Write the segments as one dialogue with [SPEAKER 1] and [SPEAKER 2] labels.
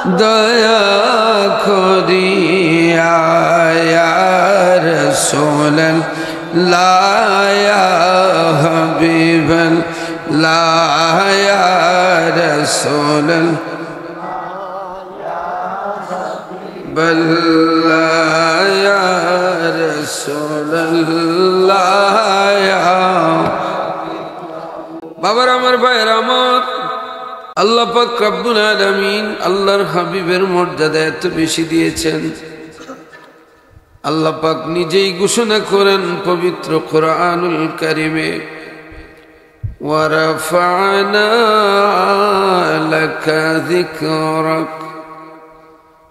[SPEAKER 1] দয়া করিয়া ইয়া রাসূলুল্লাহ ইয়া হাবিবাল্লাহ ইয়া রাসূলুল্লাহ ইয়া রাসূলুল্লাহ ইয়া বাবার আমার ভাইয়ের আমার আল্লাহ পাক রব্বুল আলামিন আল্লাহর হাবিবের মর্যাদা এত বেশি দিয়েছেন। আল্লাহ পাক নিজেই ঘোষণা করেন পবিত্র কোরআনুল কারীমে, ওয়া রাফা'না লাকা যিকরাক,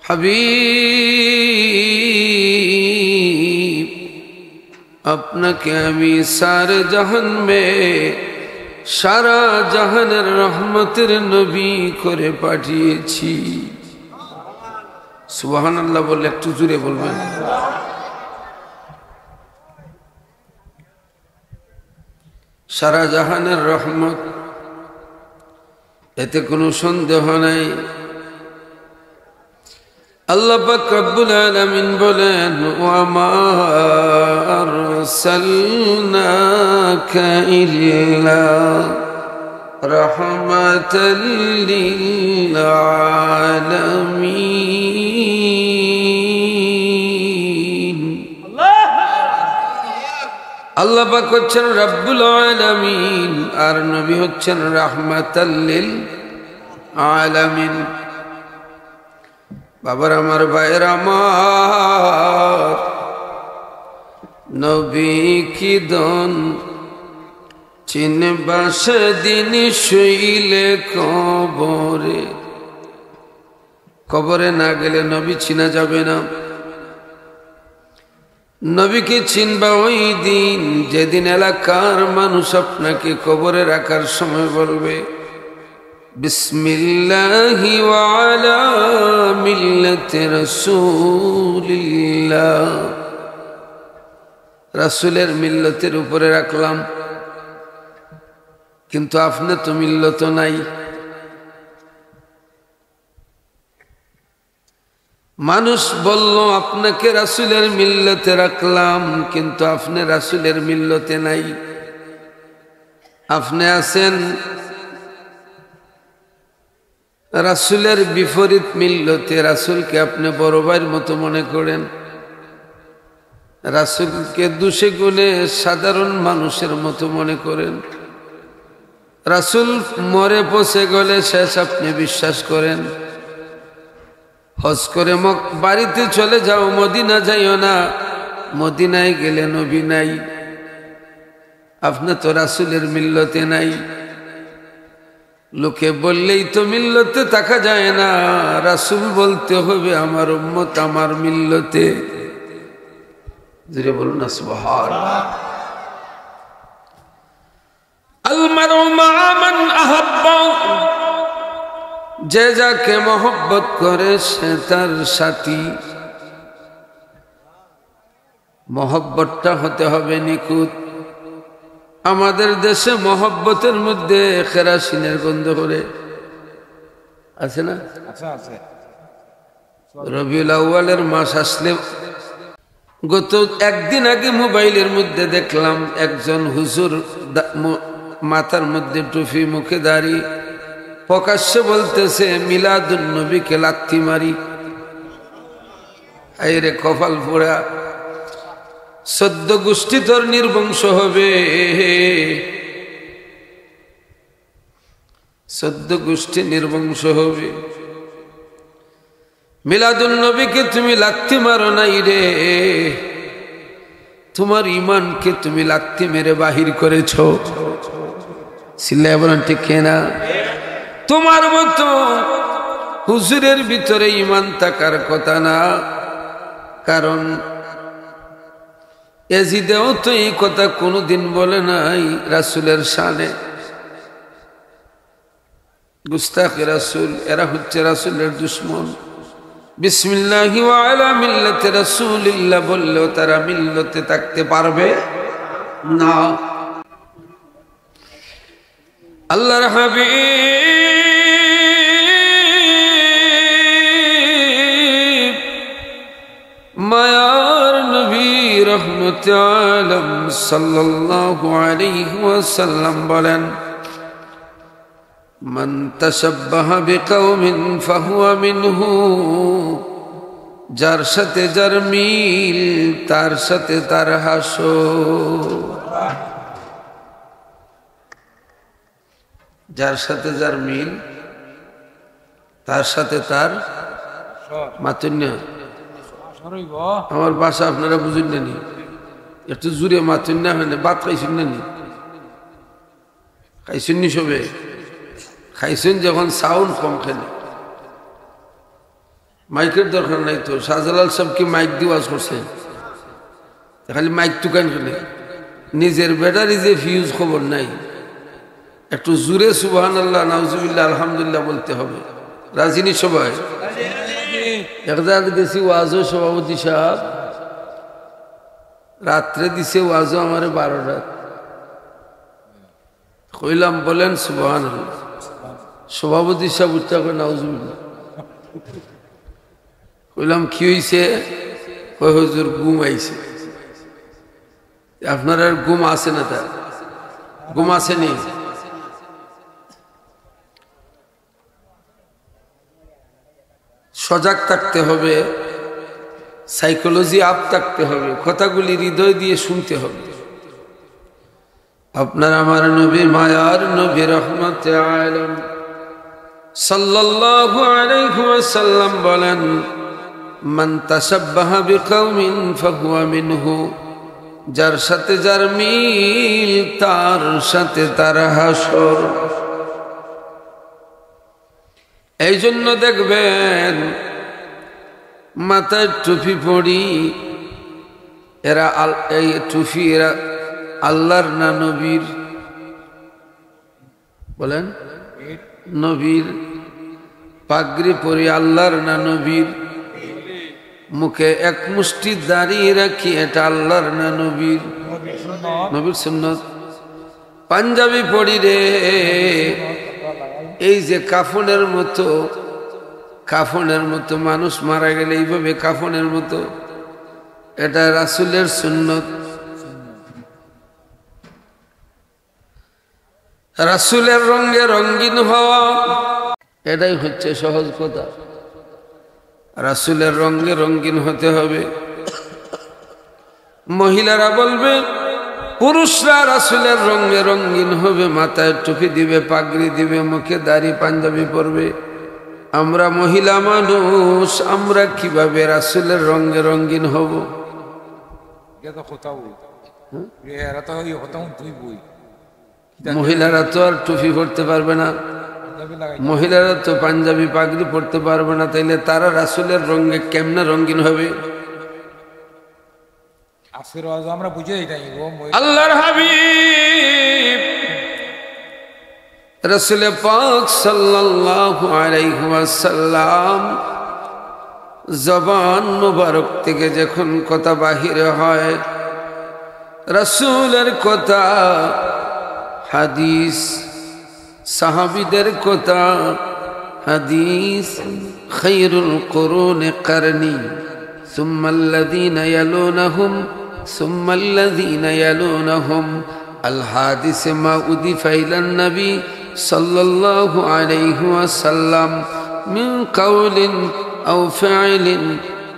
[SPEAKER 1] হাবিব আপনাকে আমি সারে জাহান মে সারা জাহানের রহমতের নবী করে পাঠিয়েছি। সুবহানাল্লাহ বলে একটু জোরে বলবেন। সারা জাহানের রহমত, এতে কোনো সন্দেহ নাই। আল্লাহ পাক রব্বুল আলামিন বলেন, ওয়া মা আরসালনাকা ইল্লা রাহমাতাল লিল আলামিন। আল্লাহ পাক হচ্ছেন রব্বুল আলামিন আর নবী হচ্ছেন রাহমাতাল লিল আলামিন। বাবার আমার ভাইয়ের আমার, নবী কি দন চিনবা সেদিন শুইলে কবরে। কবরে না গেলে নবী চিনা যাবে না। নবীকে চিনবা ওই দিন যেদিন এলাকার মানুষ আপনাকে কবরে রাখার সময় বলবে, বিসমিল্লাহি ওয়া আলা মিল্লাতি রাসূলিল্লাহ, রাসূলের মিল্লতের উপরে রাখলাম। কিন্তু আপনি তো মিল্লত নাই। মানুষ বলল আপনাকে রাসূলের মিল্লতে রাখলাম, কিন্তু আপনি রাসূলের মিল্লতে নাই। আপনি আছেন রাসূলের বিপরীত মিল্লতে। রাসূলকে আপনি বড় ভাইয়ের মতো মনে করেন, রাসূলকে দুষে গুণে সাধারণ মানুষের মতো মনে করেন। রাসূল মরে পচে গেলে শেষ আপনি বিশ্বাস করেন। হজ করে বাড়িতে চলে যাও, মদিনা যাইও না, মদিনায় গেলে নবী নাই। আপনি তো রাসূলের মিল্লতে নাই। লোকে বললেই তো মিল্লতে থাকা যায় না, রাসূল বলতে হবে আমার উম্মত আমার মিল্লতে। জোরে বলুন না সুবহানাল্লাহ। আল মারউ মা মান আহাব্বা, যে যাকে মহব্বত করে সে তার সাথী। মহব্বতটা হতে হবে নিখুঁত। আমাদের দেশে মহব্বতের মধ্যে কেরাসিনের গন্ধ করে আছে না? আছে। রবিউল আউয়ালের মাস আসলে, গত একদিন আগে মোবাইলের মধ্যে দেখলাম একজন হুজুর মাথার মধ্যে টুপি, মুখে দাড়ি, প্রকাশ্যে বলতেছে মিলাদুন নবীকে লাথি মারি। আইরে কপাল পোড়া, 14 গোষ্ঠী তোর নির্বংশ হবে। 14 গোষ্ঠী নির্বংশ হবে। মিলাদুন নবীকে তুমি লাথি মারো নাই রে, তোমার ইমানকে তুমি লাথি মেরে বাহির করেছ। সিল্লায় বলেন ঠিক কিনা? তোমার মতো হুজুরের ভিতরে ইমান থাকার কথা না, কারণ ইয়াজিদেও তো এই কথা কোনোদিন বলে নাই রাসূলের শানে। গুস্তাখে রাসূল, এরা হচ্ছে রাসূলের দুশমন। বিসমিল্লাহি ওয়া আলা মিল্লাতি রাসূলিল্লাহ বললেও তারা মিল্লতে থাকতে পারবে না। আল্লাহর হাবিব আলম সাল্লাল্লাহু আলাইহি ওয়াসাল্লাম বলেন, মান তাশাব্বাহা বিকাওমিন ফাহুয়া মিনহু, যার সাথে যার মিল তার সাথে তার হাসর। যার সাথে যার মিল তার সাথে তার মাতুন্যা। আমার বাসা আপনারা বুঝুন না নি, একটু জুড়ে মাতুন্যা হয় না। বাদ খাইছেন না নি? খাইছেন নি? সবে খাইছেন যখন সাউন্ড কম খেলে। মাইকের দরকার নাই তো। শাহজালাল সাহেব কি মাইক দিয়ে ওয়াজ করছেন? খালি মাইক টুকান খেলে। নিজের ব্যাটারি যে ফিউজ খবর নাই। একটু জুড়ে সুবহানাল্লাহ নাউজুবিল্লাহ আলহামদুলিল্লাহ বলতে হবে। রাজিনী সবাই একদার গেছি ওয়াজও, সভাপতি সাহেব রাত্রে দিছে ওয়াজও আমার 12 রাত। কইলাম বলেন সুবহানাল্লাহ। সভাপতি সাহেব উচ্চা করে নাউজুবিল্লাহ। কইলাম কি হইছে? কই হুজুর ঘুম আইছে। আপনার আর ঘুম আছে না? তার ঘুম আসেনি? সজাগ থাকতে হবে, সাইকোলজি আপ থাকতে হবে, কথাগুলি হৃদয় দিয়ে শুনতে হবে। আপনার আমার নবী, মায়ার নবী, রহমতে আলম সাল্লাল্লাহু আলাইহি ওয়াসাল্লাম বলেন, মান তাশাব্বাহা বিকাওমিন ফাহুয়া মিনহু, যার সাথে যার মিল তার সাথে তার হাসর। এই জন্য দেখবেন মাথায় টুপি পড়ি, এরা এই টুপি এরা আল্লাহর না নবীর? বলেন নবীর। পাগড়ি পরি আল্লাহর না নবীর? মুখে এক মুষ্টি দাঁড়িয়ে রাখি, এটা আল্লাহর না নবীর? নবীর সুন্নত। পাঞ্জাবি পড়ি রে, এই যে কাফনের মতো, কাফনের মতো মানুষ মারা গেলে এইভাবে কাফনের মতো, এটা রাসূলের সুন্নত। রাসূলের রঙে রঙিন হওয়া, এটাই হচ্ছে সহজ কথা। রাসূলের রঙে রঙিন হতে হবে। মহিলারা বলবে, পুরুষরা রাসূলের রঙে রঙিন হবে, মাথায় টুপি দিবে, পাগড়ি দিবে, মুখে দাড়ি, পাঞ্জাবি পরবে। আমরা মহিলা মানুষ, আমরা কিভাবে রাসূলের রঙে রঙিন হব? মহিলারা তো আর টুপি পরতে পারবে না, মহিলারা তো পাঞ্জাবি পাগড়ি পরতে পারবে না, তাইলে তারা রাসূলের রঙে কেমনে রঙিন হবে? আমরা বুঝে আল্লাহর হাবিব রাসূল পাক সাল্লাল্লাহু আলাইহি ওয়াসাল্লাম জবান মুবারক থেকে যখন কথা বাহির হয়, রাসূলের কথা, হাদিস, সাহাবীদের কথা, হাদিস, খায়রুল কুরুনি করনি সুম্মাল্লাযীনা ইয়ালুনাহুম সুম্মাল্লাযীনা ইয়ালুনাহুম আল হাদিস মা উদিফা ইলান নবী সাল্লাল্লাহু আলাইহি ওয়াসাল্লাম মিন কাওলিন আও ফি'লিন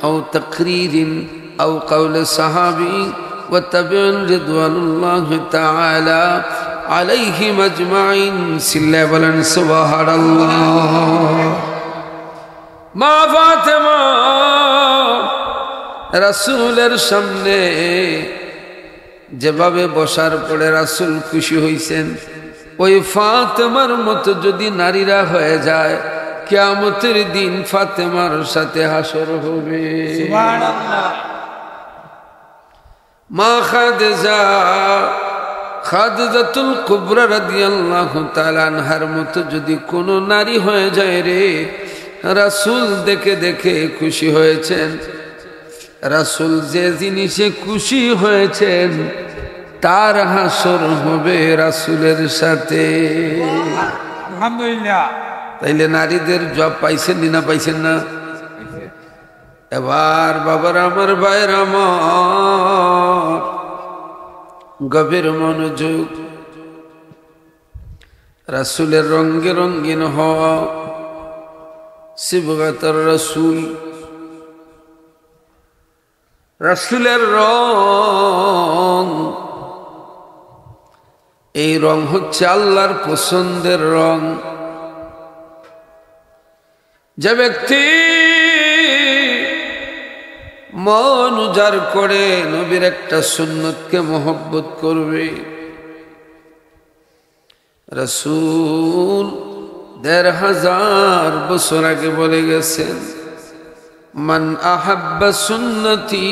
[SPEAKER 1] আও তাকরীরিন আও কাওলি সাহাবী ওয়া তাবি'in রিদওয়ানুল্লাহি তাআলা আলাইহিম আজমাইন। সিল্লা বলেন সুবহানাল্লাহ। মা ফাতেমা রাসূলের সামনে যেভাবে বসার পরে রাসূল খুশি হইছেন, ওই ফাতেমার মতো যদি নারীরা হয়ে যায়, কিয়ামতের দিন ফাতেমার সাথে হাসর হবে। সুবহানাল্লাহ। মা খাদিজা, খাদিজাতুল কুবরা রাদিয়াল্লাহু তাআলা আনহার মতো যদি কোনো নারী হয়ে যায় রে, রাসূল দেখে দেখে খুশি হয়েছেন। রাসূল যে জিনিসে খুশি হয়েছেন তার হাসর হবে রাসূলের সাথে। আলহামদুলিল্লাহ। তাইলে নারীদের জব পাইছেন না পাইছেন না? এবার বাবার আমার, ভাইয়ের আমার, গভীর মনোযোগ, রাসূলের রঙে রঙিন হওয়া, সিবগাতুর রাসূল, রাসূলের রং, এই রং হচ্ছে আল্লাহর পছন্দের রং। যে ব্যক্তি মন উজাড় করে নবীর একটা সুন্নতকে মহব্বত করবে, রাসূল ১৫০০ বছর আগে বলে গেছেন, মান আহাব্বা সুন্নতি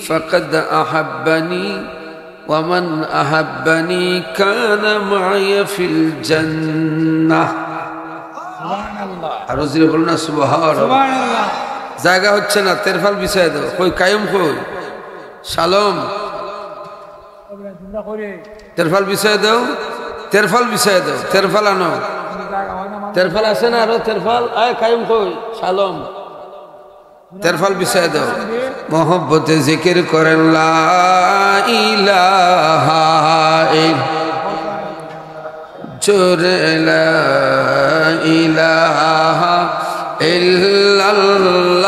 [SPEAKER 1] ফাকাদ আহাব্বানি ওয়া মান আহাব্বানি কানা মাইয়া ফিল জান্নাহ। সুবহানাল্লাহ। আর জোরে বলুন না সুবহানাল্লাহ। জায়গা হচ্ছে না, তেরফাল বিছায় দাও। কই কায়েম কই শালম, তেরফাল বিছায় দাও, তেরফাল বিছায় দাও, তেরফাল আনো, তেরফাল আছে না আরো তেরফাল, আয় কায়েম কই শালম, তেরফাল বিছায় দাও। মোহব্বতে জিকির করেন লা ইলাহা জোরে লা ইলাহা ইল্লাল্লাহ,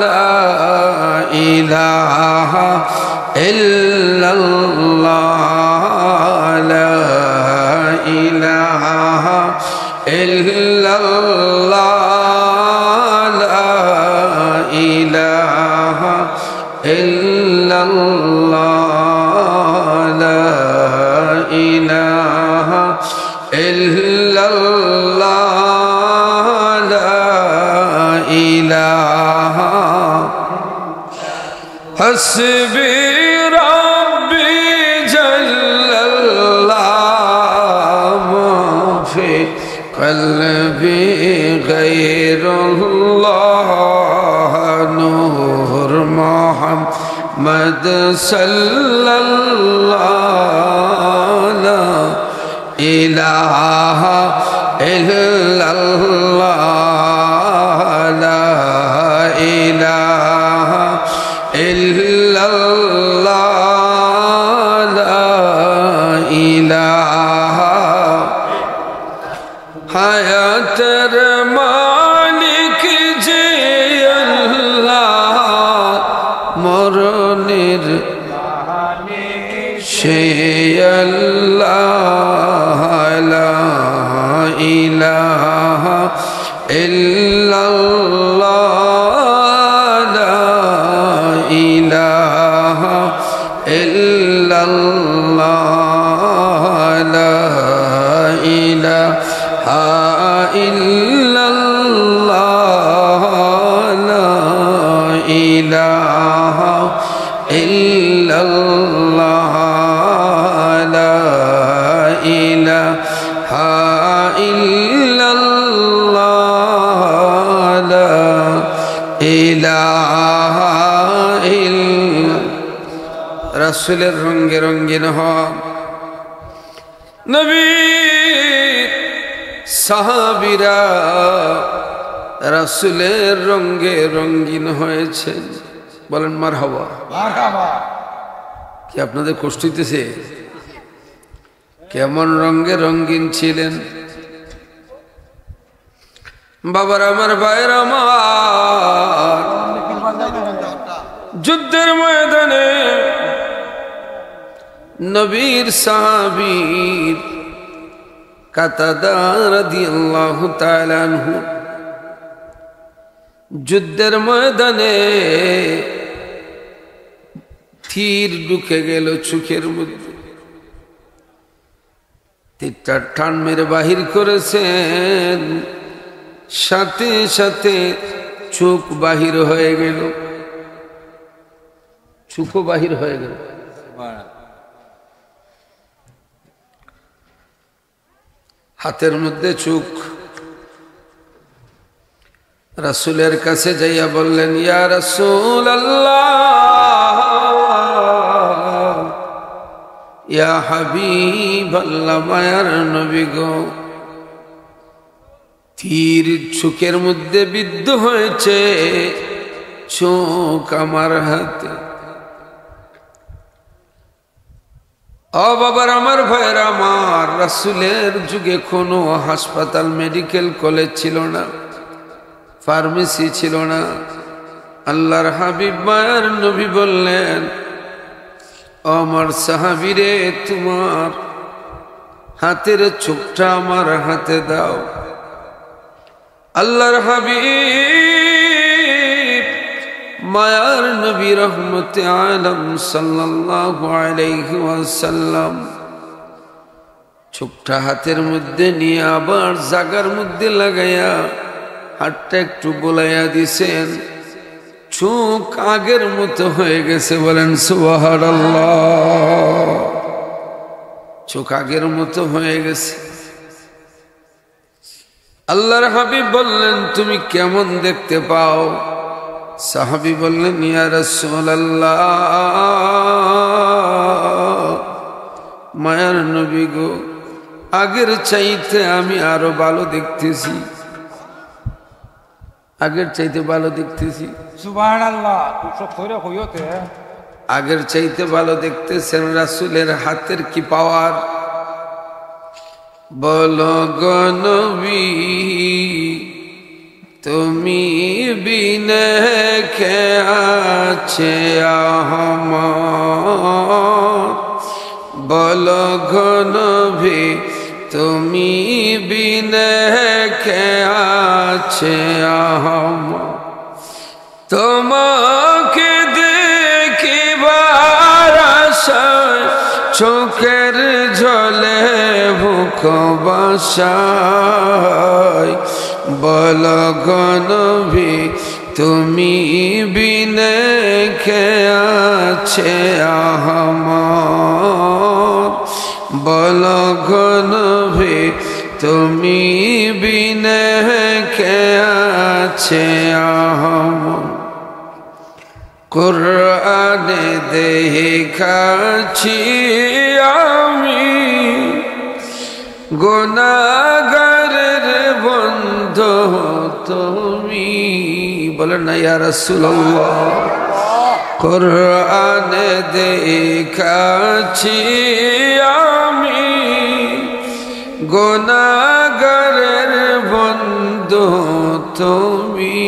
[SPEAKER 1] লা ইলাহা ইল্লাল্লাহ, লা ইলাহা ইল্লাল্লাহ, লা ইলাহা ইল্লাল্লাহ, লা ইলাহা ইল্লাল্লাহ, লা ইলাহা। হাসবি রাব্বি জাল্লাল্লাহ, মাফি কলবি গায়রুল্লাহ, নূর মুহাম্মদ সাল্লাল্লাহ, লা ইলাহা ইল্লাল্লাহ, লা ইলাহা ইল্লাল্লাহ, লা ইলাহা। হায়াতের মালিক যে আল্লাহ, মরণের সে আল্লাহ, লা ইলাহা ইল্লাল্লাহ, লা ইলাহা ইল্লাল্লাহ, লা ইলাহা ইল্লাল্লাহ, লা ইলাহা ইল্লাল্লাহ, লা ইলাহা ইল্লাল্লাহ, লা ইলাহা ইল্লাল্লাহ। রাসূলের রঙে রঙিন হওয়া, নবী সাহাবীরা রাসূলের রঙে রঙিন হয়েছেন। বলেন মারহাবা। কি আপনাদের কষ্ট হইতেছে? কেমন রঙে রঙিন ছিলেন বাবার আমার, ভাইয়ের আমার। যুদ্ধের ময়দানে নবীর সাহাবীর কাতাদা রাদিয়াল্লাহু তাআলা আনহু যুদ্ধের ময়দানে তীর ঢুকে গেল চোখের মধ্যে, তীরটা টান মেরে বাহির করেছেন, সাথে সাথে চোখ বাহির হয়ে গেল, চোখও বাহির হয়ে গেল। হাতের মধ্যে চোখ। রাসূলের কাছে যাইয়া বললেন, ইয়া রাসূলুল্লাহ, ইয়া হাবিবাল্লাহ, মায়ার নবী গো, তীর চোখের মধ্যে বিদ্ধ হয়েছে, চোখ আমার হাতে। ও বাবার আমার ভাইয়েরা আমার, রাসূলের যুগে কোনো হাসপাতাল মেডিকেল কলেজ ছিল না, ফার্মেসি ছিল না। আল্লাহর হাবিব মায়ার নবী বললেন, ও আমার সাহাবীরে, তোমার হাতের চোখটা আমার হাতে দাও। আল্লাহর হাবিব মায়ার নবী রহমতে আলম সাল্লাল্লাহু আলাইহি ওয়াসাল্লাম চোখটা হাতের মধ্যে নিয়ে আবার জাগার মধ্যে লাগাইয়া হাতটা একটু বোলাইয়া দিছেন। চোখ আগের মতো হয়ে গেছে, বলেন সুবহানাল্লাহ। চোখ আগের মতো হয়ে গেছে। আল্লাহর হাবিব বললেন, তুমি কেমন দেখতে পাও? সাহাবী বললেন, ইয়া রাসূলুল্লাহ, মায়ার নবী গো, আগের চাইতে আমি আরো ভালো দেখতেছি, আগের চাইতে ভালো দেখতেছি।
[SPEAKER 2] সুবহানাল্লাহ। সব কইরা কইওতে
[SPEAKER 1] আগের চাইতে ভালো দেখতেছেন। রাসূলের হাতের কি পাওয়ার! বলো গো নবী, তুমি বিনে কে আছে আমার? বলো গো নবী, তুমি বিনে কে আছে আমার? তোমাকে দেখিবার আশায় চোখের জলে বুক বাসায়। বলো গো নবী, তুমি বিনে কে আছে আমার? বলো গো নবী, তুমি বিনে কে আছে আমার? কুরআনে দেখাছি আমি গুনাহগারের বন্ধু তুমি। বলেন না ইয়া রাসূলুল্লাহ। কুরআনে দেখাছি আমি গুনাহগারের বন্ধু তুমি।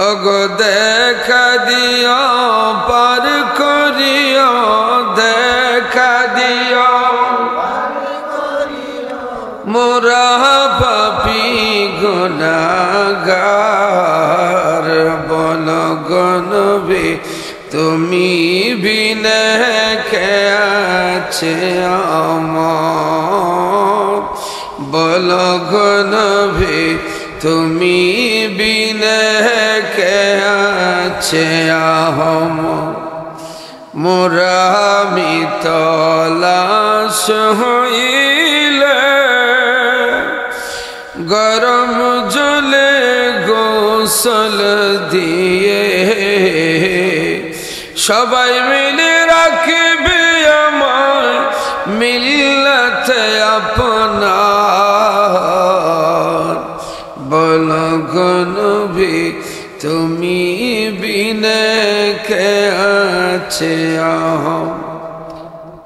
[SPEAKER 1] ওগো দেখা দিও, পার করিও, দেখা দিও, মোরা পাপী গুনাহগার। বলো গো নবী, তুমি বিনে কে আছে আমার? বলো গো নবী, তুমি বিনে কে আছে আমার? মোরা মৃত লাশ হইলে গরম জলে গোসল দিয়ে সবাই মিলে রাখবে আমার মিল্লাতে আপনার। বলো গো নবী, তুমি বিনে কে আছে আমার?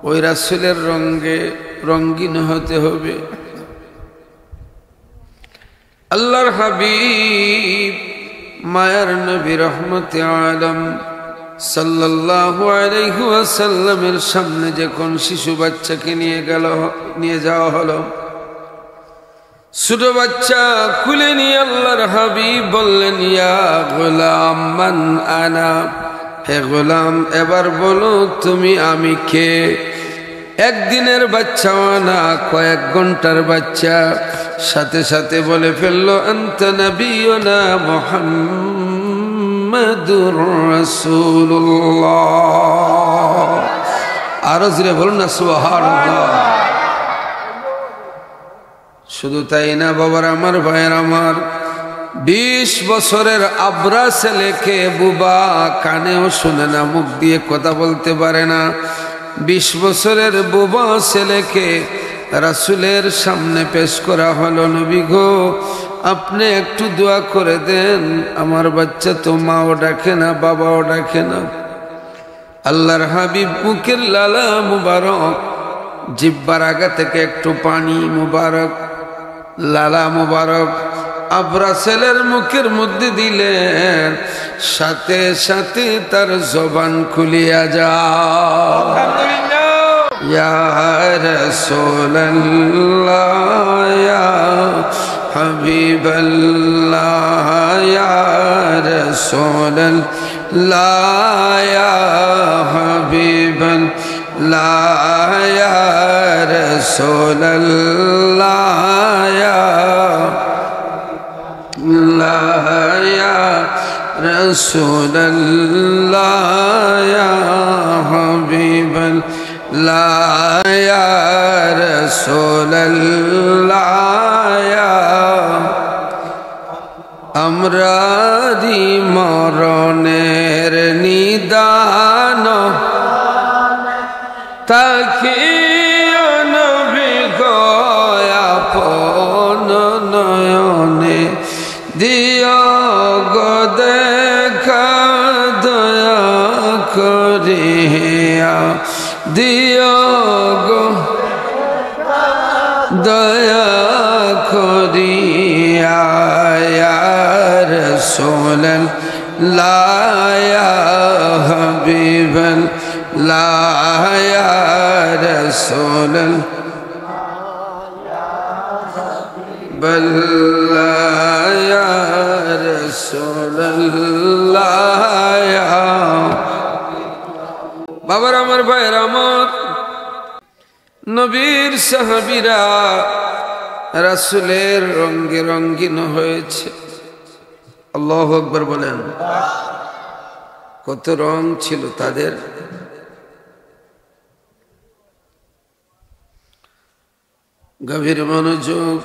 [SPEAKER 1] ওই রাসূলের রঙে রঙিন হতে হবে। আল্লাহর হাবিব মায়ার নবী রহমতে আলম সাল্লাল্লাহু আলাইহি ওয়াসাল্লামের সামনে যখন শিশু বাচ্চাকে নিয়ে যাওয়া হলো, ছোট বাচ্চা খুলে নিয়ে আল্লাহর হাবিব বললেন, ইয়া গোলাম মান আনা? হে গোলাম, এবার বলো তুমি আমি কে? একদিনের বাচ্চাও না, কয়েক ঘন্টার বাচ্চা। সাথে সাথে বলে ফেললো, আনতা নবিয়ুনা মুহাম্মাদুর রাসূলুল্লাহ। আরো জোরে বলুন না সুবহানাল্লাহ। শুধু তাই না বাবার আমার, ভাইয়ের আমার, 20 বছরের আবরা ছেলেকে, বুবা, কানেও শুনে না, মুখ দিয়ে কথা বলতে পারে না, 20 বছরের বুবা ছেলেকে রাসূলের সামনে পেশ করা হলো। নবী গো, আপনি একটু দোয়া করে দেন, আমার বাচ্চা তো মাও ডাকে না, বাবাও ডাকে না। আল্লাহর হাবিব মুখের লালা মুবারক, জিহ্বার আগা থেকে একটু পানি মুবারক, লালা মুবারক আবরা ছেলের মুখের মধ্যে দিলেন, সাথে সাথে তার জবান খুলিয়া যায়। ইয়া রাসূলুল্লাহ ইয়া হাবিবাল্লাহ ইয়া রাসূলুল্লাহ ইয়া হাবিবাল্লাহ ইয়া রাসূলুল্লাহ ইয়া রাসূলুল্লাহ ইয়া হাবিবাল্লাহ ইয়া রাসূলুল্লাহ ইয়া আমরা দি মরণের নিদান তাকিও নবী গো আপন নয়নে, দিও গো দেখা দয়া করিয়া, দিও গো দয়া করিয়া। ইয়া রাসূলুল্লাহ ইয়া হাবিবাল্লাহ ইয়া রাসূলুল্লাহ ইয়া রাসূলুল্লাহ। বাবার আমার ভাইয়ের আমার, নবীর সাহাবীরা রাসূলের রঙে রঙিন হয়েছে। আল্লাহু আকবার বলেন। কত রং ছিল তাদের। গভীর মনোযোগ।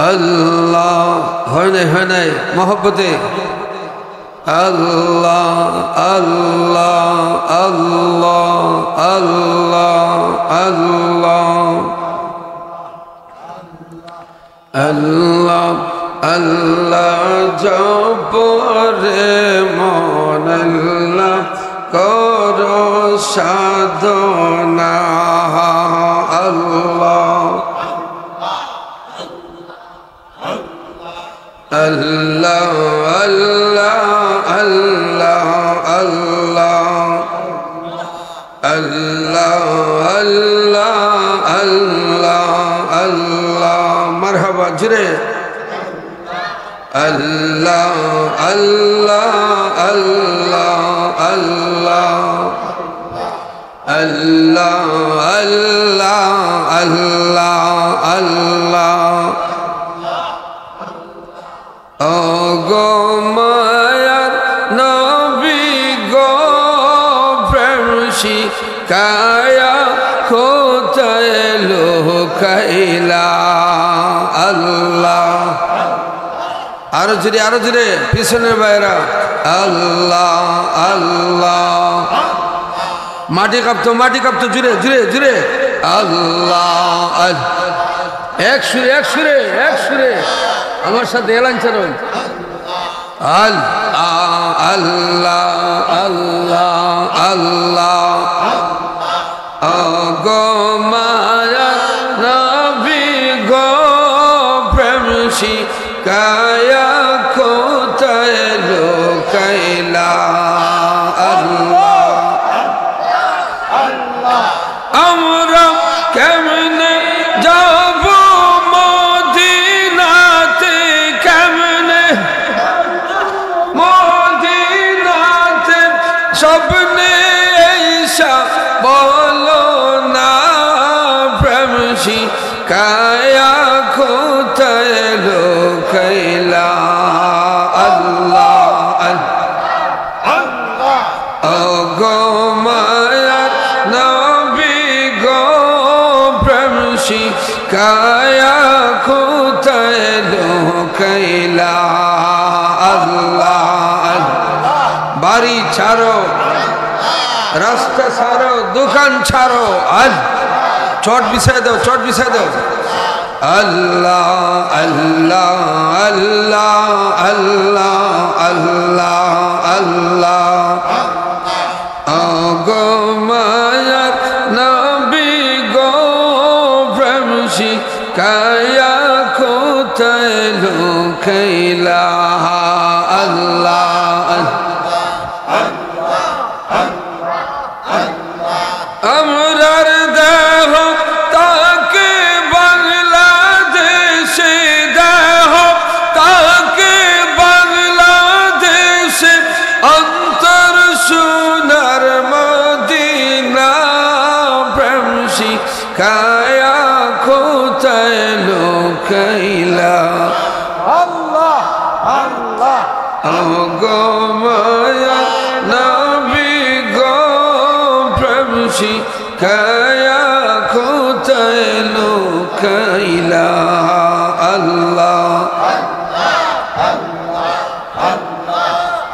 [SPEAKER 1] আল্লাহ হয় নাই মহব্বতে। আল্লাহ আল্লাহ আল্লাহ আল্লাহ আল্লাহ আল্লাহ আল্লাহ জপরে মন আল্লাহ কর সাধনা। আল্লাহ আল্লাহ আল্লাহ আল্লাহ আল্লাহ আল্লাহ আল্লাহ আল্লাহ মারহাবা জুড়ে। আল্লাহ আল্লাহ আল্লাহ আল্লাহ আল্লাহ আল্লাহ আল্লাহ আল্লাহ। ও গো মায়ার নবী গো প্রেম শিখায়া কোথায় লুকাইলা। আল্লাহ আরো জুড়ে পিছনের বাইরা। আল্লাহ আল্লাহ মাটি কাঁপতো জুড়ে। আল্লাহ এক সুরে আমার সাথে এলান চারণ। আল্লাহ আল্লাহ আল্লাহ আল্লাহ গো মায়া নবী গো প্রেম শিখায়া কোথায় লুকাইলা। আল্লাহ আমরা কেমনে যাব মদিনাতে, কেমনে মদিনাতে স্বপ্নে এইসা বলো না প্রেম শিখায়া কোথায় লুকাইলা। আল্লাহ ও গো মায়ার নবী গো প্রেম শিখায়া কোথায় লুকাইলা। আল্লাহ বাড়ি ছাড়ো, রাস্তা ছাড়ো, দোকান ছাড়ো, আজ চট বিছাই দাও। আল্লাহ আল্লাহ আল্লাহ আল্লাহ আল্লাহ আল্লাহ কোথায় লুকাইলা আল্লাহ আমরার দেহ তাকে বাংলাদেশে দেহ তাকে বাংলাদেশে অন্তর সোনার মদিনা প্রেম শিখায়া কোথায় লুকাইলা
[SPEAKER 2] আল্লাহ আল্লাহ
[SPEAKER 1] গো মায়া নবী গো প্রেম শিখায়া কোথায় লুকাইলা আল্লাহ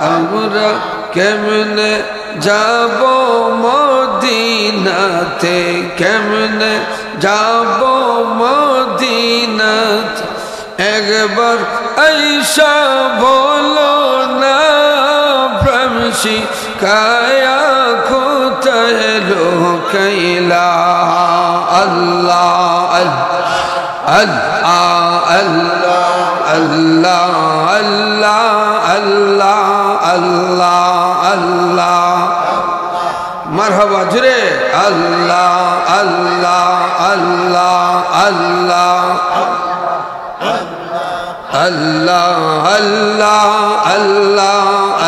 [SPEAKER 1] আমরা কেমনে যাব মদিনাতে কেমনে যাব মদিনাতে একবার আইসা বলো না প্রেম শিখায়া কোথায় লুকাইলা আল্লাহ আল্লাহ আল্লাহ আল্লাহ আল্লাহ আল্লাহ আল্লাহ মারহাবা জুড়ে আল্লাহ আল্লাহ আল্লাহ আল্লাহ আল্লাহ আল্লাহ আল্লাহ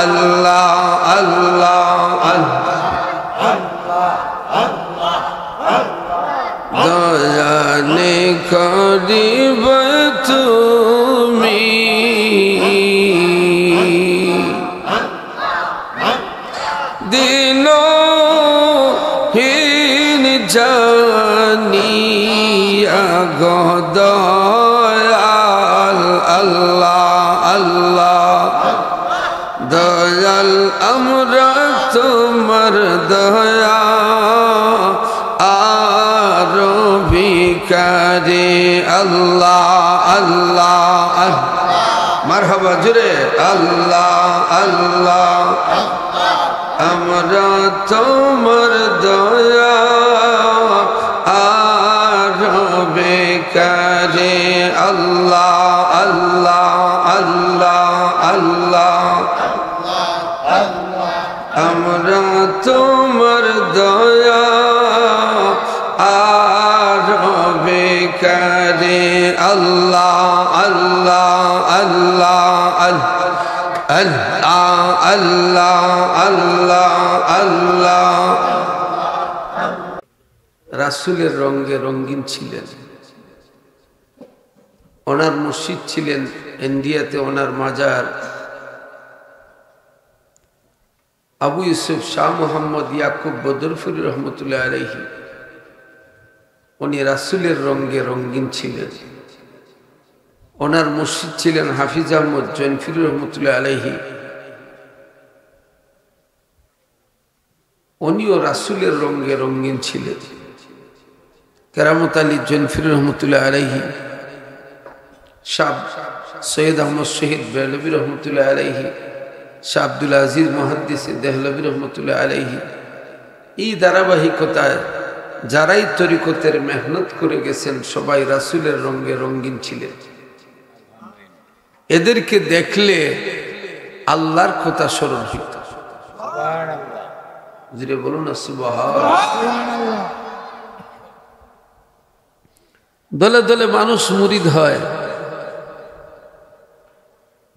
[SPEAKER 1] আল্লাহ আল্লাহ দয়ানে করিব তুমি দিনহীন জানিয়া গদয়াল আল্লাহ আল্লাহ দয়াল আমরা তোমার দয়া আর ভিখারি আল্লাহ আল্লাহ মারহাবা জুড়ে আল্লাহ আল্লাহ আমরা তোমার দয়া আর ভিখারি আল্লাহ আল্লাহ আল্লাহ আল্লাহ আমরা তোমার দয়া আর ভিখারি আল্লাহ আল্লাহ আল্লাহ আল্লাহ আল্লাহ আল্লাহ আল্লাহ রাসূলের রঙে রঙিন ছিলেন ওনার মসজিদ ছিলেন ইন্ডিয়াতে ওনার মাজার আবু ইউসুফ শাহ মোহাম্মদ ইয়াকুব বদরপুরি রহমতুল্লাহ আলাইহি উনি রাসূলের রঙে রঙিন ছিলেন ওনার মসজিদ ছিলেন হাফিজ আহমদ জৈনফির রহমতুল্লাহ আলাইহি উনিও রাসূলের রঙে রঙিন ছিলেন কেরামত আলী জৈনফির রহমতুল্লাহ আলাইহি শাহ সৈয়দ আহমদ শহীদ বেহলভী রহমতুল্লাহ আলাইহি শাহ আব্দুল আজিজ মুহাদ্দিস দেহলভী রহমতুল্লাহ আলাইহি এই ধারাবাহিকতায় যারাই তরিকতের মেহনত করে গেছেন সবাই রাসূলের রঙে রঙিন ছিলেন এদেরকে দেখলে আল্লাহর কথা স্মরণ হইত জিরে বলুন না সুবহানাল্লাহ দলে দলে মানুষ মুরিদ হয়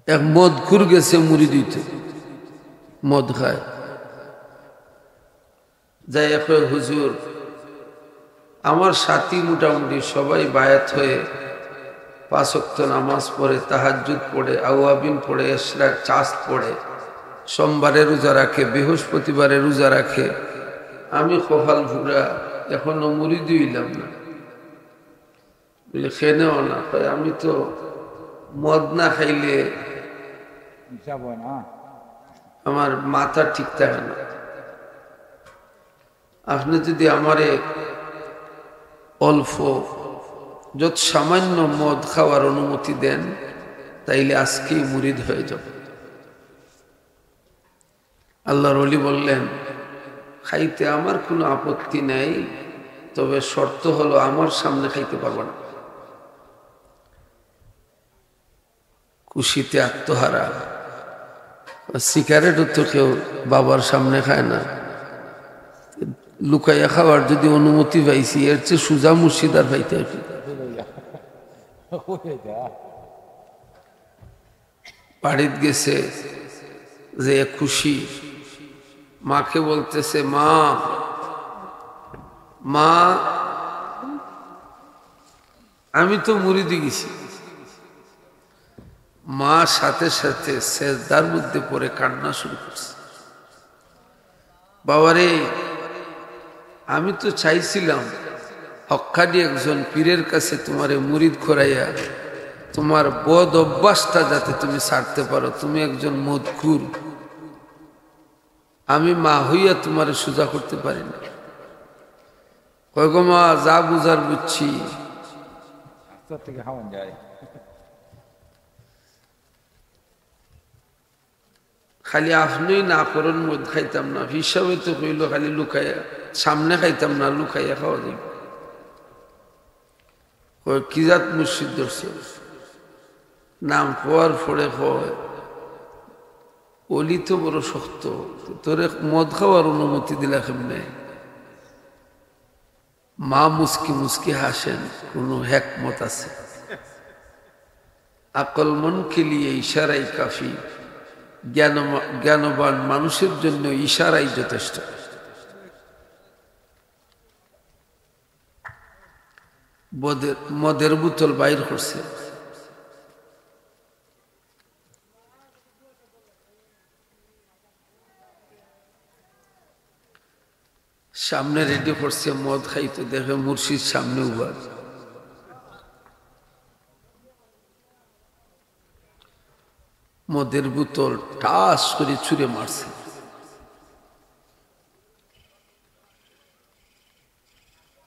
[SPEAKER 1] এক মদকুর গেছে মুরিদ হইতে মদ খায় যাই এখন হুজুর আমার সাথী মোটামুটি সবাই বায়াত হয়ে 5 ওয়াক্ত নামাজ পড়ে তাহাজ্জুদ পড়ে আওয়াবিন পড়ে ইশরাক চাঁদ পড়ে সোমবারে রোজা রাখে বৃহস্পতিবারে রোজা রাখে আমি কপাল ভুরা এখনো মুরিদ হইলাম না বলে খেনেও না আমি তো মদ না খাইলে আমার মাথা ঠিক থাকে না আপনি যদি আমারে অল্প যত সামান্য মদ খাওয়ার অনুমতি দেন তাইলে আজকেই মুরিদ হয়ে যাব আল্লাহর ওলি বললেন খাইতে আমার কোনো আপত্তি নাই তবে শর্ত হলো আমার সামনে খাইতে পারবো না খুশিতে আত্মহারা। সিগারেটও তো কেউ বাবার সামনে খায় না, লুকাইয়া খাওয়ার যদি অনুমতি পাইছি এর চেয়ে সুজা মুর্শিদার পাইতে আর কি। বাড়িতে গেছে যে খুশি, মাকে বলতেছে মা মা আমি তো মুরিদি গেছি। মা সাথে সাথে সেজদার মধ্যে পড়ে কান্না শুরু করছে, বাবারে আমি তো চাইছিলাম হক্কানি একজন পীরের কাছে তোমারে মুরিদ করাইয়া তোমার বদ অভ্যাসটা যাতে তুমি ছাড়তে পারো, তুমি একজন মদখুর, আমি মা হইয়া তোমারে সোজা করতে পারি না। কয় গো মা যা বুঝার বুঝছি, খালি আপনি না করেন মদ খাইতাম না, হিসাবে তো কইল খালি লুকাইয়া, সামনে খাইতাম না লুকাইয়া খাওয়া যাইব। কি জাত মুর্শিদ ধরছে, নাম খোয়ার পরে হয় অলি তো বড় শক্ত, তোরে মদ খাওয়ার অনুমতি দিলা কেমনে? মা মুস্কি মুস্কি হাসেন, কোন হেকমত আছে। আকল মন কে লিয়ে ইশারাই কাফি, জ্ঞানবান মানুষের জন্য ইশারাই যথেষ্ট। মদের বোতল বাইর করছে, সামনে রেডি করছে মদ খাইতে, দেখে মুর্শিদ সামনে উবার, মদের বোতল টাস করে ছুঁড়ে মারছে।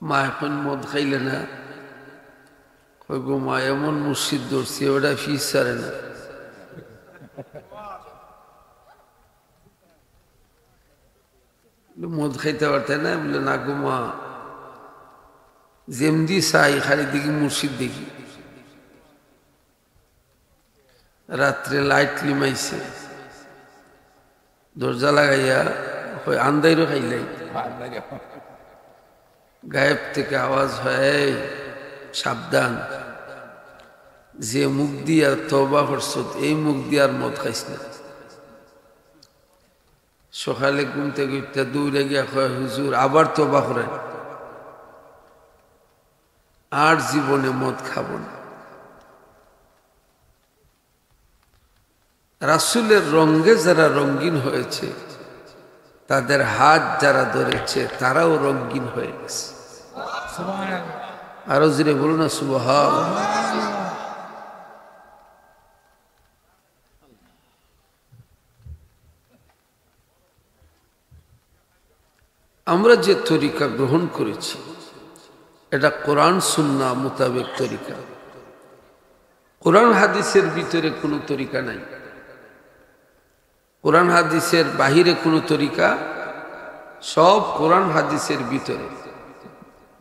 [SPEAKER 1] মা এখন মদ খাইলে না, কই গো মা এমন মুর্শিদ ধরছে ওটা ফিস ছাড়ে না। মদ খাইতে পারতে না, বলে না গো মা যেমদি চাই খালি দেখি মুর্শিদ দেখি। রাত্রে লাইট লিমাইছে, দরজা লাগাইয়া আন্দাইরও খাইলাই, গায়েব থেকে আওয়াজ হয় সাবধান, যে মুখ দিয়া তওবা করছ এই মুখ দিয়ে আর মদ খাইস না। সকালে ঘুম থেকে উঠতে দৌড়ে গিয়া কয় হুজুর আবার তওবা করেন, আর জীবনে মদ খাব না। রাসূলের রঙে যারা রঙিন হয়েছে, তাদের হাত যারা ধরেছে তারাও রঙিন হয়ে গেছে। আরো জোরে বলুন না সুবহানাল্লাহ। আমরা যে তরিকা গ্রহণ করেছি এটা কোরআন সুন্নাহ মোতাবেক তরিকা, কোরআন হাদিসের ভিতরে কোনো তরিকা নাই, কোরআন হাদিসের বাহিরে কোনো তরিকা, সব কোরআন হাদিসের ভিতরে।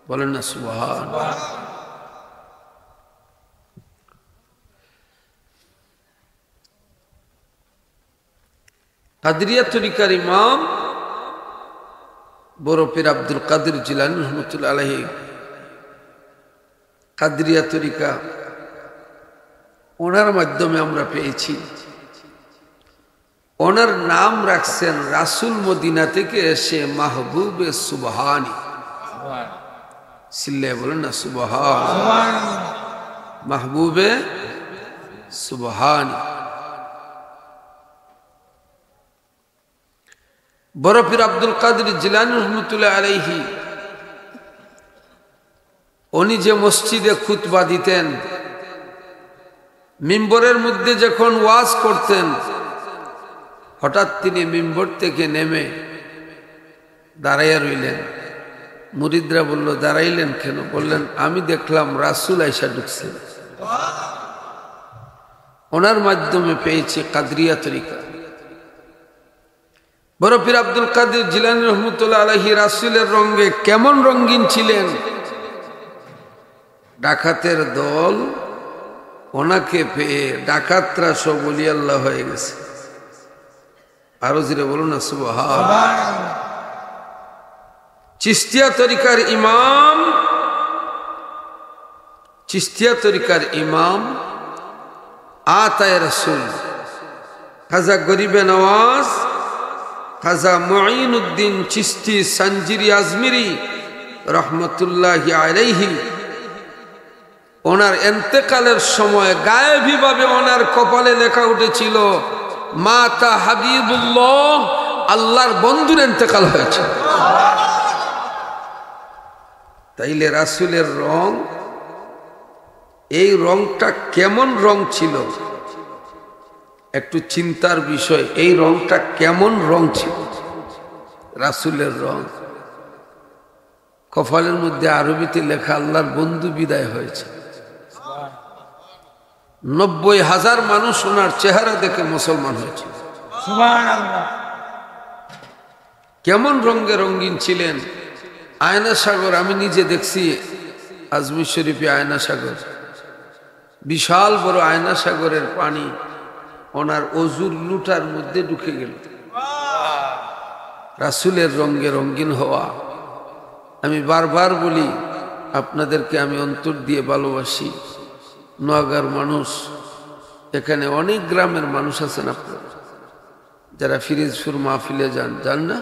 [SPEAKER 1] বলেন না সুবহানাল্লাহ। কাদরিয়া তরিকার ইমাম বড় পীর আব্দুল কাদের জিলানী রহমতুল্লাহ আলাইহি কাদরিয়া তরিকা ওনার মাধ্যমে আমরা পেয়েছি। ওনার নাম রাখছেন রাসূল মদিনা থেকে এসে মাহবুবে সুবহানি। সিল্লে বলেন না সুবহানাল্লাহ। মাহবুবে সুবহানি। বড় পীর আব্দুল কাদের জিলানী রহমতুল্লাহ আলাইহি উনি যে মসজিদে খুতবা দিতেন, মিম্বরের মধ্যে যখন ওয়াজ করতেন, হঠাৎ তিনি মিম্বর থেকে নেমে দাঁড়াইয়া রইলেন। মুরিদরা বলল দাঁড়াইলেন কেন? বললেন আমি দেখলাম রাসূল আইসা ঢুকছেন, ওনার মাধ্যমে পেয়েছি কাদরিয়া তরিকা। বড় পীর আব্দুল কাদের জিলানী রহমতুল্লাহ আলাইহি রাসূলের রঙে কেমন রঙিন ছিলেন। ডাকাতের দল ওনাকে পেয়ে ডাকাতরা সব ওলি আল্লাহ হয়ে গেছে। আরো জোরে বলুন না সুবহানাল্লাহ। চিশতিয়া তরিকার ইমাম আতায়ে রাসূল খাজা গরিবে নওয়াজ খাজা মুঈনুদ্দিন চিশতি সঞ্জিরি আজমিরি রহমতুল্লাহি আলাইহি, ওনার ইন্তেকালের সময় গায়েবীভাবে ওনার কপালে লেখা উঠেছিল মাতা হাবিবুল্লাহ, আল্লাহর বন্ধুর ইন্তেকাল হয়েছে। তাইলে রাসূলের রং, এই রংটা কেমন রং ছিল একটু চিন্তার বিষয়। এই রংটা কেমন রং ছিল রাসূলের রং? কপালের মধ্যে আরবিতে লেখা আল্লাহর বন্ধু বিদায় হয়েছে। 90,000 মানুষ ওনার চেহারা দেখে মুসলমান হয়েছে।
[SPEAKER 2] সুবহানাল্লাহ।
[SPEAKER 1] কেমন রঙে রঙিন ছিলেন। আয়না সাগর আমি নিজে দেখছি, আজমির শরীফে আয়না সাগর, বিশাল বড় আয়না সাগরের পানি ওনার অজুর লুটার মধ্যে ঢুকে গেল। রাসূলের রঙে রঙিন হওয়া। আমি বারবার বলি আপনাদেরকে, আমি অন্তর দিয়ে ভালোবাসি। নোয়াগাঁর মানুষ, এখানে অনেক গ্রামের মানুষ আছেন আপনারা যারা ফিরোজপুর মাহফিলে যান না,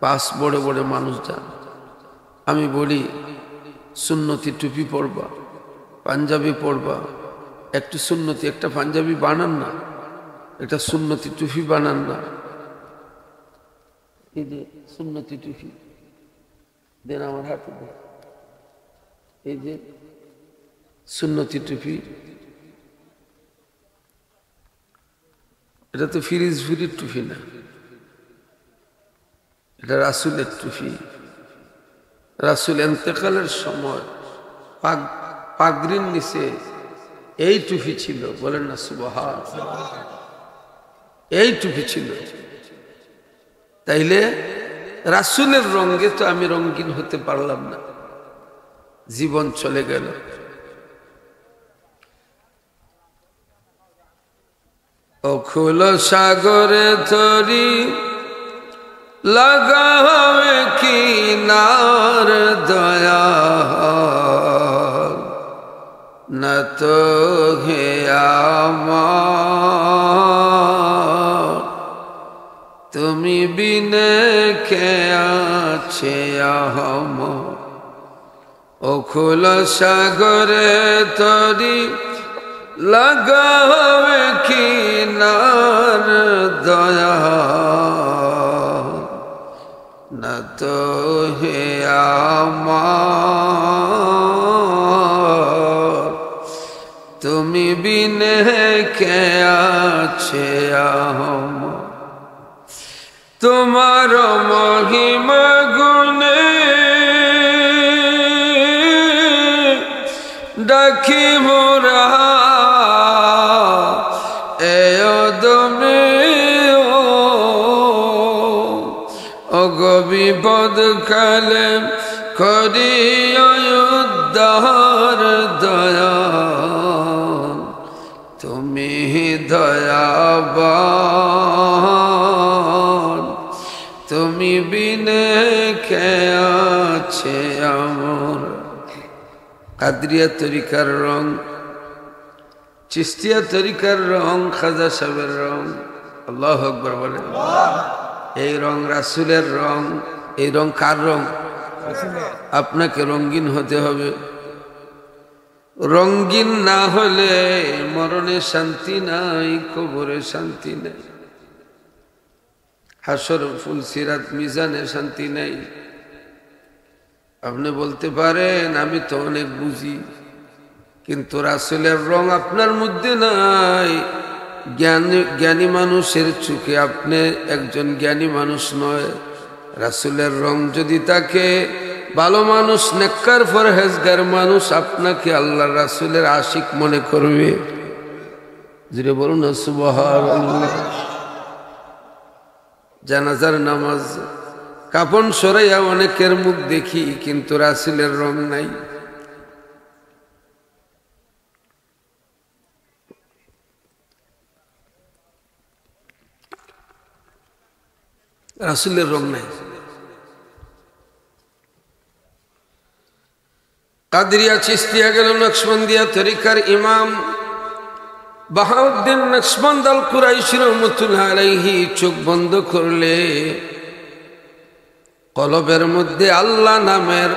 [SPEAKER 1] পাঁচ বড় বড় মানুষ যান। আমি বলি সুন্নতি টুপি পরবা, পাঞ্জাবি পরবা, একটু সুন্নতি একটা পাঞ্জাবি বানান না, একটা সুন্নতি টুপি বানান না। এই যে সুন্নতি টুপি দেন আমার হাতে দেন, এই যে সুন্নতি টুপি, এটা তো ফিরোজপুরের টুপি না, এটা রাসূলের টুপি। রাসূল ইন্তেকালের সময় পাগড়ির নিচে এই টুপি ছিল, বলেন না সুবহানাল্লাহ। এই টুপি ছিল। তাইলে রাসূলের রঙে তো আমি রঙিন হতে পারলাম না, জীবন চলে গেল। অখুল সাগরে তরি লাগাবে কিনার দয়া, না তো হে আমার তুমি বিনে কে আছে আমার। অখুল সাগরে তরি লাগাবে কিনার দয়া, না তো হে আমার তুমি বিনে কে আছে আমার। তোমার মহিমা গুণে ডাকি মোরা বিপদ কালে করি উদ্ধার দয়া, তুমি দয়াবান তুমি বিনে কে আছে আমার। কাদরিয়া তরিকার রং, চিশতিয়া তরিকার রং, খাজা সাহেবের রং। আল্লাহু আকবার বলেন। এই রং রাসূলের রং। এই রং কার রং? আপনাকে রঙিন হতে হবে। রঙিন না হলে মরণে শান্তি নাই, কবরে শান্তি নাই, হাসর ফুলসিরাত মিজানে শান্তি নাই। আপনি বলতে পারেন আমি তো অনেক বুঝি, কিন্তু রাসূলের রং আপনার মধ্যে নাই। জ্ঞানী মানুষের চোখে আপনি একজন জ্ঞানী মানুষ নয়। রাসূলের রং যদি থাকে, ভালো মানুষ, নেককার পরহেজগার মানুষ আপনাকে আল্লাহ রাসূলের আশিক মনে করবে। জোরে বলুন না সুবহানাল্লাহ। জানাজার নামাজ কাপন সরাইয়া অনেকের মুখ দেখি, কিন্তু রাসূলের রং নাই। রাসূলের রং নাই। কাদরিয়া চিশতিয়া গেল নকশবন্দিয়া তরিকার ইমাম বাহাউদ্দিন নকশবন্দ আল কুরাইশি রহমাতুল্লাহ আলাইহি চোখ বন্ধ করলে কলবের মধ্যে আল্লাহ নামের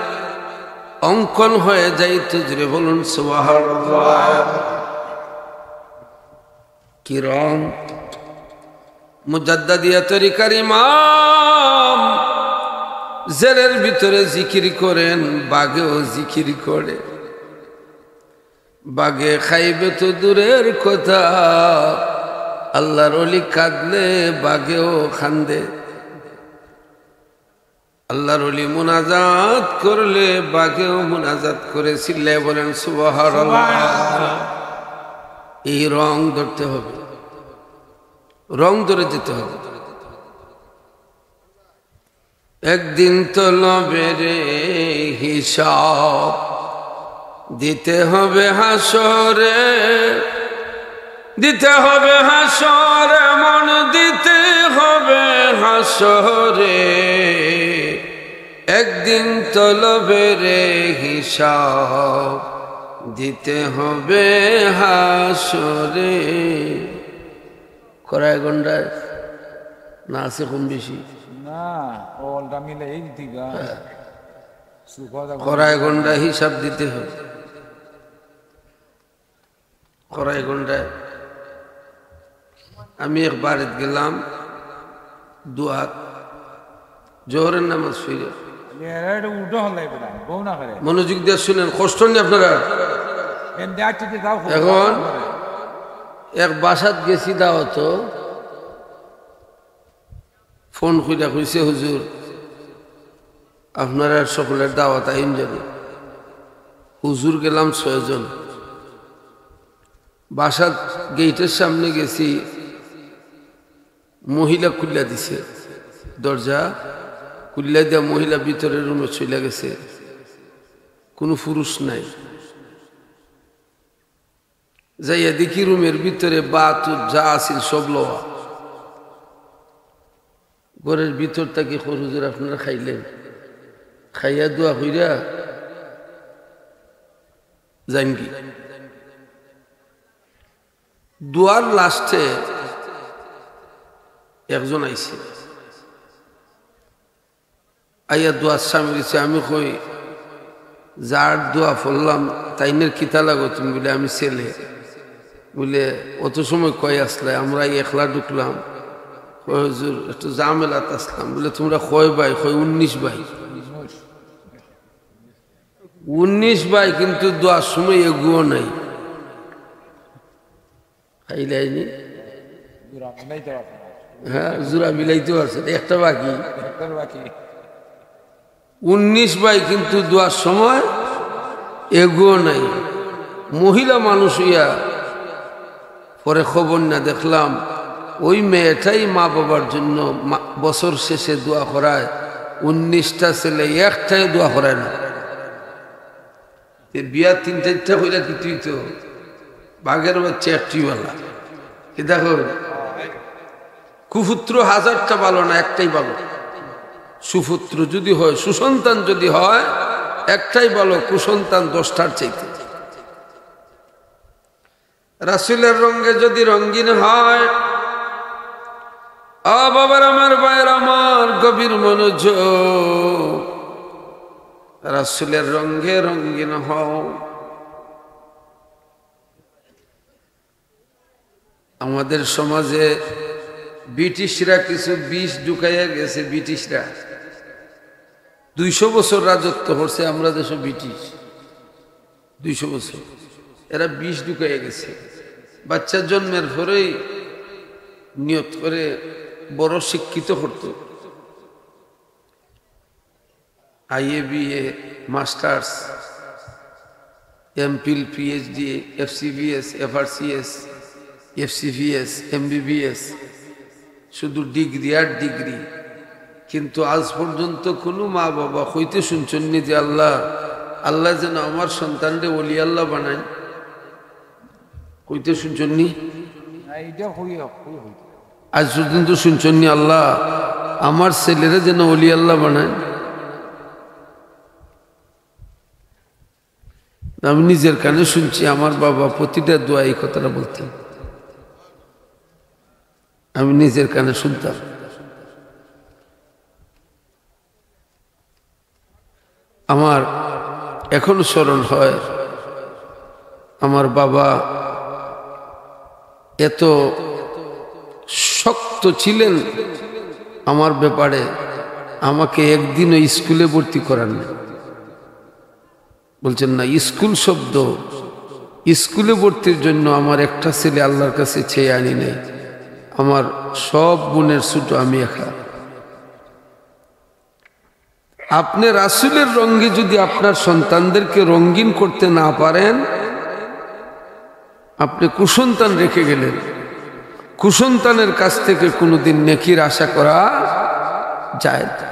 [SPEAKER 1] অঙ্কন হয়ে যাইত। জোরে বলুন সুবহানাল্লাহ। কি রং! মুজাদ্দাদিয়া তরিকার ইমাম জেলের ভিতরে জিকির করেন, বাগেও জিকির করে। বাগে খাইবে তো দূরের কথা, আল্লাহর ওলি কাঁদলে বাগেও খান্দে। আল্লাহর ওলি মুনাজাত করলে বাগেও মুনাজাত করে। চিল্লায় বলেন সুবহানাল্লাহ। এই রং ধরতে হবে, রং ধরে যেতে হবে। একদিন তো লবেরে হিসাব দিতে হবে হাসরে, দিতে হবে হাসরে, মন দিতে হবে হাসরে। একদিন তো লবেরে হিসাব দিতে হবে হাসরে। করায় গন্ডায় না আছে কম বেশি?
[SPEAKER 2] না, ওলটা মিলে এই দিগা
[SPEAKER 1] করায় গন্ডা হিসাব দিতে হবে। করায় গন্ডায় আমি একবার গেলাম দুয়াত জোহরের নামাজ ফিরে। মনোযোগ দিয়ে শুনেন, কষ্ট নেই আপনারা। এখন এক বাসাত গেছি দাওয়াত, ফোন খুঁজা খুঁজছে, হুজুর আপনারা সকলের দাওয়াত আইন যাবে। হুজুর গেলাম 6 জন। বাসাত গেটের সামনে গেছি, মহিলা খুল্লা দিছে দরজা, খুল্লা দেওয়া মহিলা ভিতরের রুমে চলে গেছে, কোনো পুরুষ নাই। যাইয়া দেখি রুমের ভিতরে বাত যা আছিল সব লোহা। ঘরের ভিতর থেকে হুজুর আপনারা খাইলেন, খাইয়া দোয়া কইরা জানগি। দোয়ার লাস্টে একজন আইছে, আইয়া দোয়ার সামনে দিছে। আমি কই যার দোয়া পড়লাম তাইনের কিতা লাগো তুমি? বলে আমি ছেলে। বলে অত সময় কয় আসলে? আমরা একলা ঢুকলাম। হুজুর একটু জামেলাত আসলাম। বলে তোমরা কয় ভাই? কয় 19 ভাই। 19 ভাই, কিন্তু দোয়ার সময় এগুও নাই। খাইলাইনি, হ্যাঁ জোড়া মিলাইতে পারছে, একটা বাকি। 19 ভাই, কিন্তু দোয়ার সময় এগুও নাই। মহিলা মানুষ হইয়া পরে খবর না দেখলাম ওই মেয়েটাই মা বাবার জন্য বছর শেষে দোয়া করায়। 19টা ছেলে একটাই দোয়া করায় না। বিয়া 3-4টা হইলা কি তুই তো বাঘের বাচ্চা একটিওয়ালা। কি দেখো, কুপুত্র 1000টা ভালো না, একটাই ভালো। সুপুত্র যদি হয়, সুসন্তান যদি হয়, একটাই ভালো, কুসন্তান 10টার চাইতে। রাসূলের রঙে যদি রঙিন হয়, বাবার আমার, ভাইয়ের আমার, গভীর মনোযোগ, রাসূলের রঙে রঙিন হও। আমাদের সমাজে ব্রিটিশরা কিছু বিষ ঢুকাইয়া গেছে। ব্রিটিশরা 200 বছর রাজত্ব করছে আমরা দেশে। ব্রিটিশ 200 বছর এরা বিষ ঢুকাইয়া গেছে। বাচ্চা জন্মের পরেই নিয়ত করে বড় শিক্ষিত করত। IA BA masters, MPhil PhD, FCBS FRCS FCVS MBBS, শুধু ডিগ্রি আর ডিগ্রি। কিন্তু আজ পর্যন্ত কোনো মা বাবা হইতে শুনছেননি যে আল্লাহ আল্লাহ যেন আমার সন্তানরে ওলি আল্লাহ বানায়। কইতে শুনছেননি? আজ পর্যন্ত শুনছেননি আল্লাহ আমার ছেলেরা যেন ওলি আল্লাহ বানায়। আমি নিজের কানে শুনছি আমার বাবা প্রতিটা দোয়া এই কথাটা বলতেন, আমি নিজের কানে শুনতাম। আমার এখনো স্মরণ হয়, আমার বাবা এত শক্ত ছিলেন আমার ব্যাপারে, আমাকে একদিনও স্কুলে ভর্তি করান না। বলছেন না, স্কুল শব্দ, স্কুলে ভর্তির জন্য আমার একটা ছেলে আল্লাহর কাছে চেয়ে আনি নাই, আমার সব বোনের ছোট আমি একা। আপনি রাসূলের রঙে যদি আপনার সন্তানদেরকে রঙিন করতে না পারেন, আপনি কুসন্তান রেখে গেলেন। কুসন্তানের কাছ থেকে কোনোদিন নেকির আশা করা যায় না।